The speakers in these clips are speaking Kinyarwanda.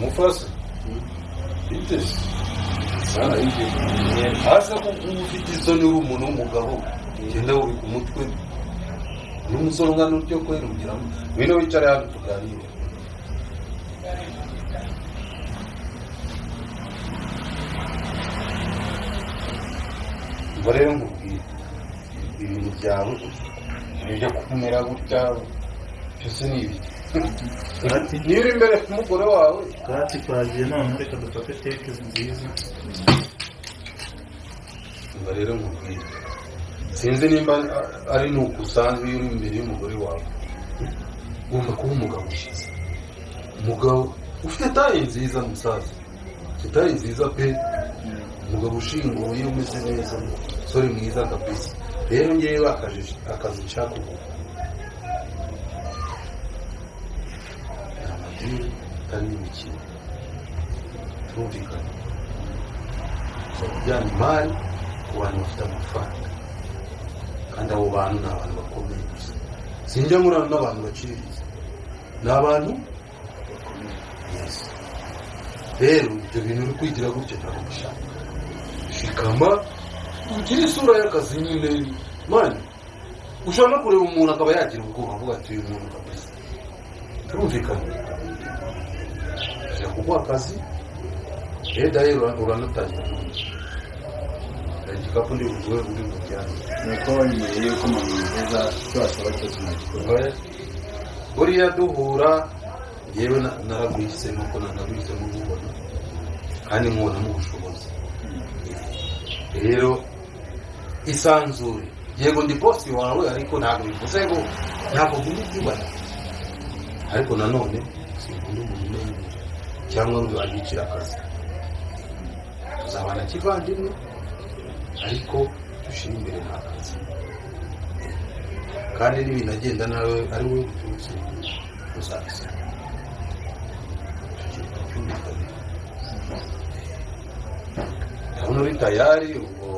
Mufasa biteze sana ije hasa ko ufite isoni uri umuntu w'umugabo genda uri ku mutwe n'umusoro ngano cyo kwerugiramo bino wicara hano tuganire barero ngubwire ibintu byawe nibyo kumera gutya cyose nibi niba imbere kumugore wawe kati kwagiye none reka dufate teke nziza barero ngubwire sinzi nimba ari nuko usanzwe uri imbere y'umugore wawe ugomba kuba umugabo ushize umugabo ufite taye nziza musaza ufite taye nziza pe umugabo ushinguye umeze neza sore mwiza kabisa rero ngewe akazi nshaka ubu amadini atari imikino turumvikana kujyana imari ku bantu bafite amafaranga kandi abo bantu ni abantu bakomeye gusa sinjya nkurana n'abantu baciriritse ni abantu bakomeye yesi rero ibyo bintu uri kwigira gutyo ntabwo mbishaka shikama ugire isura y'akazi nyine mani ushobora no kureba umuntu akaba yagira ubwoba avuga ati uyu muntu kabisa turumvikana ajya kuguha akazi rero uranatangira igikapu ndi buguhe uri mu byanya nuko nyuma y'uko umuntu yigeza twasaba cyose mu gikorwa buriya duhura yewe narabwisemo ko nanabwisemo mubona kandi mubonamo ubushobozi rero isanzure yego ndi bosi wawe ariko ntabwo bivuze ngo ntabwo nkunda ibyubahiro ariko nanone sinkunda umuntu umenya cyangwa ngo agicira akazi tuzabana kivandimwe ariko dushira imbere nta kazi kandi n'ibintu agenda nawe ari wowe guturutse uzabisaba ndabona uri tayari ubwo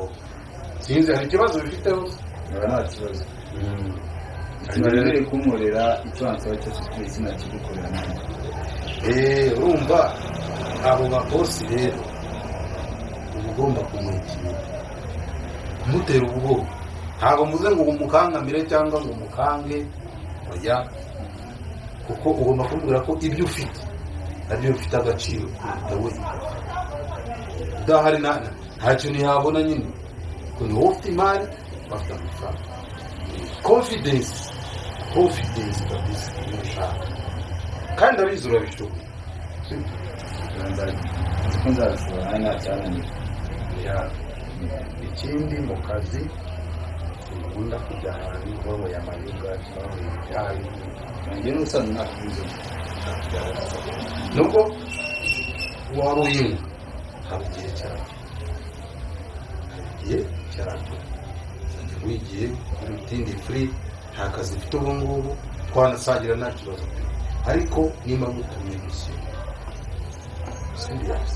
sinzi hari ikibazo bifiteho nta kibazo ntibarebere kumurera icyo wansaba cyose kuri izina kigukorera nawe urumva abo bakosi rero uba ugomba kumwegera kumutera ubwoba ntabwo muze ngo umukangamire cyangwa ngo umukange oya kuko ugomba kumubwira ko ibyo ufite nabyo bifite agaciro kuruta we udahari nta kintu yabona nyine ko ni wowe ufite imari bafite amafaranga confidence kabisa niyo ushaka kandi abizi urabishoboye ko nzabishobora nta cyananiye ikindi mu kazi ukunda kujya ahantu baboye amayoga baboye ibyayi nanjye n'ubusanzwe ntakubizo nuko waba uyinywa haba igihe cyarabyo wigiye kuri rutindi free nta kazi mfite ubu ngubu twanasangira nta kibazo ariko niba mutumye gusa serious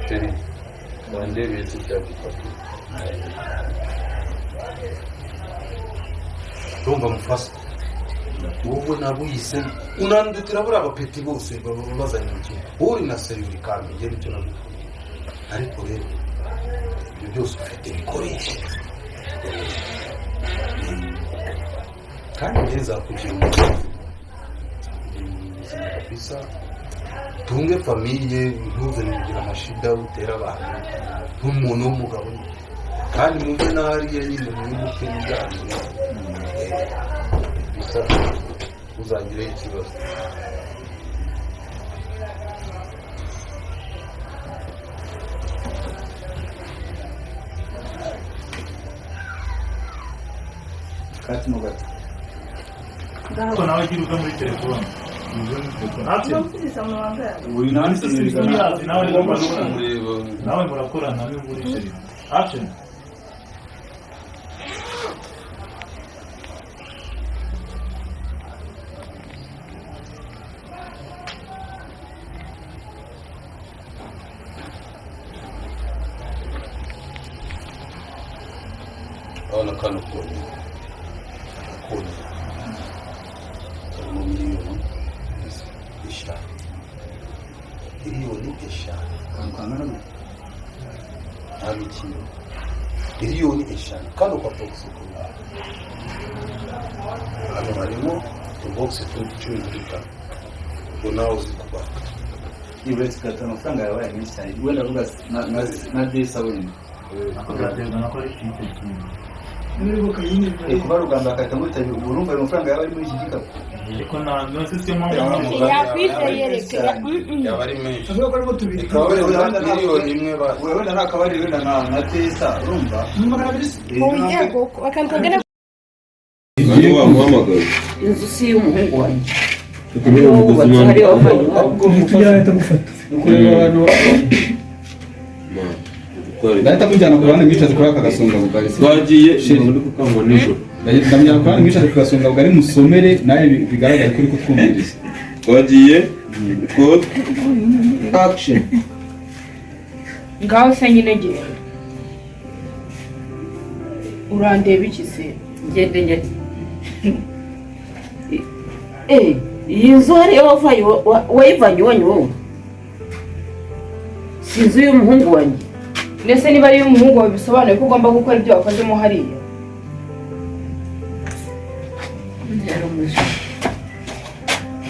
Chérie, wandebeye se cyagufata urumva mufasa wowe nabuyise unandutira buriya abapeti bose bazanye mu kintu wowe uri na serivisi kandi ngera icyo nabikora ariko rero ibyo byose ufite bikoresha kandi ngeze kugira ubuzima kabisa tunge famiye ntuze kugira amashida utera abantu nk'umuntu w'umugabo kandi muze n'ahariya nyine mwibuke n'ibyanyu bisa uzagireho ikibazo kati mo gato ko nawe ugira uva muri telefone uri nawe murakorana n'uburishe action Ona kano kuni miliyoni 5 kangana nta mikino miliyoni 5 kandi kwa box hano harimo box 15 ubwo nawe uzi kubaka ibetse kata amafaranga yabaye menshi cyane wenda ruga na desa wenda akazaterwa nako ari ikintu kuba rugamba akatamutari urumva ayo mafaranga yabaye muri iki gikapu ariko nta system yakwiyerekera yaba ari menshi avuga ko arimo tubiri miliyoni imwe wenda nta kabari wenda na desa urumva yego akantongera Nani wamuhamagaye? inzu si y'umuhungu wanjye Tukumira umugozi hari mwana. wavanye tujyahita gufata ukureba abantu ndahita mujyana ku ruhande mwicaze kuri aka gasonga bugari Twagiye muri kukangwa nijoro. ndamujyana ku ruhande mwicaze ku gasonga bugari musomere nawe bigaragara kuri kutwumviriza Twagiye code action ngaho se nyine genda urandeba iki se ngende ngende iyi nzu hariyo wayivanye iwanyu wowe si inzu y'umuhungu wanjye ndetse niba ari y'umuhungu wawe bisobanuye ko ugomba gukora ibyo wakozemo hariya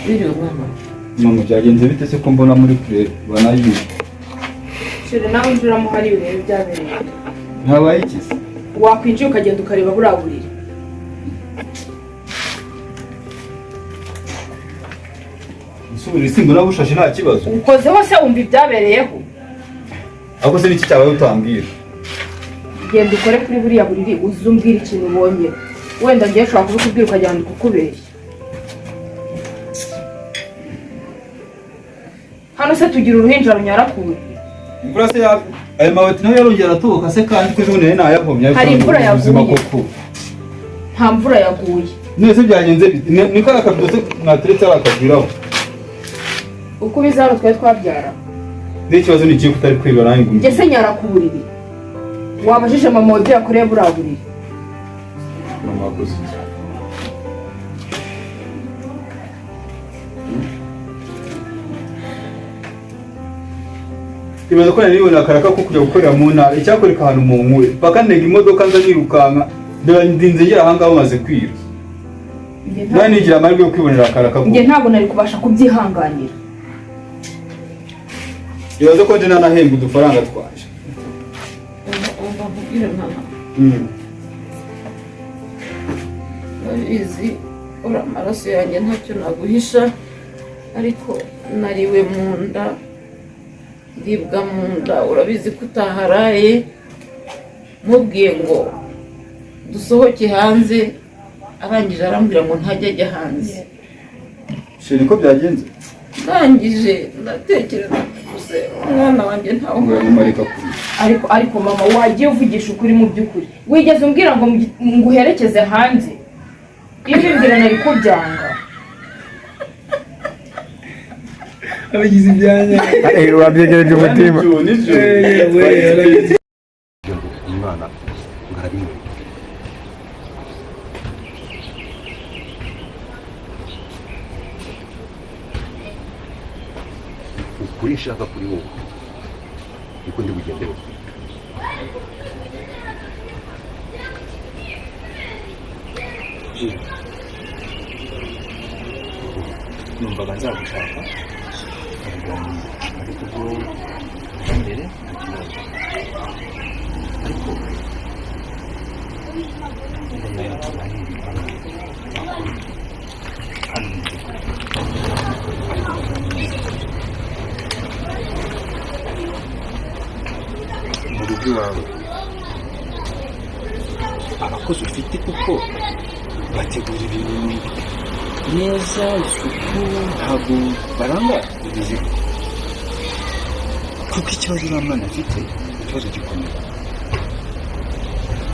biriwe mwana mama byagenze bite se ko mbona muri kure banayimye shire nawe njuramo hariya urebe byabereye habaye iki se wakwinjira ukagenda ukareba buriya buriri usubira isimbo nawe ushashe nta kibazo ukozeho se wumva ibyabereyeho ahubwo se n'iki cyabaye utambwira genda ukore kuri buriya buriri uze umbwira ikintu ubonye wenda ngiye ushobora kubikubwira ukajyana kukubeshya hano se tugira uruhinja runyara ku buriri imvura se ayo mabati nawe yarongera atubuka se kandi ko ejo nayavomye Hari imvura ubuzima yaguye. koko nta mvura yaguye nese byagenze bite ni kara kabido se mwateretse bakagwiraho uko ubizi hano twari twabyara n'ikibazo ni ikihe kutari kwiba nanjye njye se nyara ku buriri wabajije mama wawe ibyo yakoreye buriya buriri mama wakoze iki? imaze ko nibona akaraka ko kujya gukorera mu ntara icyakoreka ahantu mu nkure bakanega imodoka nza nirukanka ndinze ngera ahangaha bamaze kwira nani nigira amahirwe yo kwibonera akaraka njye ntabwo nari kubasha kubyihanganira ibaze ko nje nanahembwa udufaranga twaje umva nkubwire mama urabizi uri amaraso yanjye ntacyo naguhisha ariko nariwe mu nda ndibwa mu nda urabizi ko utaharaye mubwiye ngo dusohoke hanze arangije arambwira ngo ntajya ajya hanze sheri ko byagenze ndangije ndatekereza gusa umwana wanjye ntawe muramumarika kuri ariko mama wagiye uvugisha ukuri mu by'ukuri wigeze umbwira ngo nguherekeze hanze iyo ubimbwira nari kubyanga abagize ibyanya wabyegereje umutima umwana ngari ukuri nshaka kuri wowe niko ndi bugendeho numvaga nzagushaka ariko ubwo mbere nta kibazo ariko mbona yatubaye makuru hano mu by'ukuri mu rugo iwawe abakozi ufite kuko bategura ibintu neza isuku ntabwo baranga ibizigo kuko ikibazo uriya mwana afite ikibazo gikomeye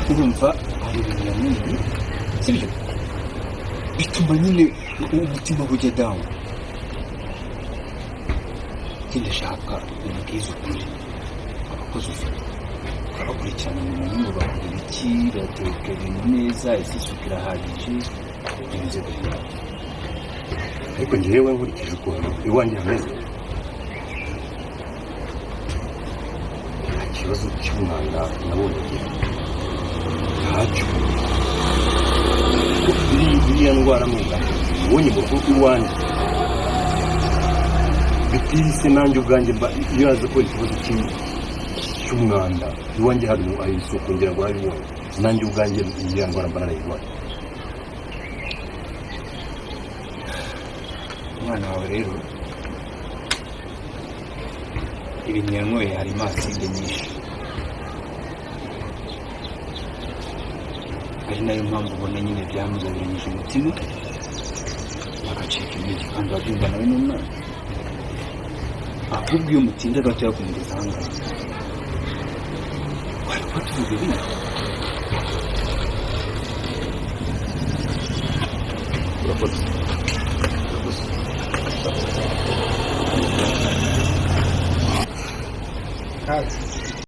urumva hari ibintu yamenye sibyo bituma nyine umutima ujya damu ikindi ashaka umubwiza ukuri abakozi ufite ukabakurikirana mu nyungu bakora iki bateka ibintu neza ese isuku irahagije binyuze guhera ariko njyewe nkurikije ukuntu iwanjye hameze ikibazo cy'umwanda nabonye ntacyo iriya ndwara mwenda ubonye mu rugo iwanjye bitise nanjye ubwanjye iyo haza ko ikibazo cy'umwanda iwanjye hari isuku ngira ngo haribonye nanjye ubwanjye iriya ndwara mba narayirwaye. umwana wawe rero ibintu yanyweye harimo aside nyinshi, ari nayo mpamvu ubona nyine byamuzabiranyije umutima agacika intege kandi wabyumva nawe n'umwana, ahubwo iyo mutinda gatoya kumugeza ahangaha wari kuba tuvuga ibindi. urakoze.